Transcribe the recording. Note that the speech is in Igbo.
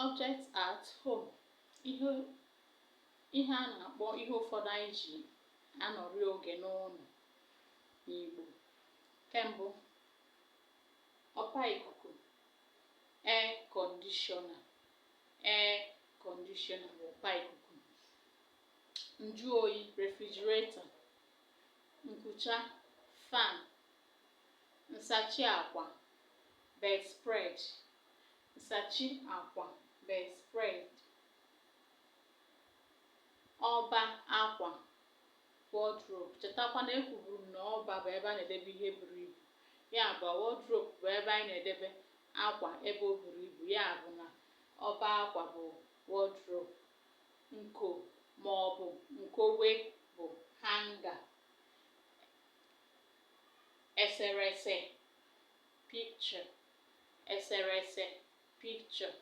Objects at home. Ihe a na-akpọ ihe ụfọdụ anyị ji anọrị oge n'ụlọ n'Igbo. Nke mbụ, ọpa ikuku, air conditioner. Air conditioner bụ ọpa ikuku. Nju oyi, refrigerator. Nkucha, fan. Nsachi akwa, bedspread. Nsachi akwa, bedspread. Ọba akwa, wardrobe. Chetakwa na ekwuburu m na ọba bụ ebe a na-edebe ihe buru ibu. Ya bụ wardrobe bụ ebe anyị na-edebe akwa ebe o buru ibu. Ya bụ na ọba akwa bụ wardrobe. Nko ma ọ bụ nkowe bụ hanger. Eserese, picture. Eserese, picture.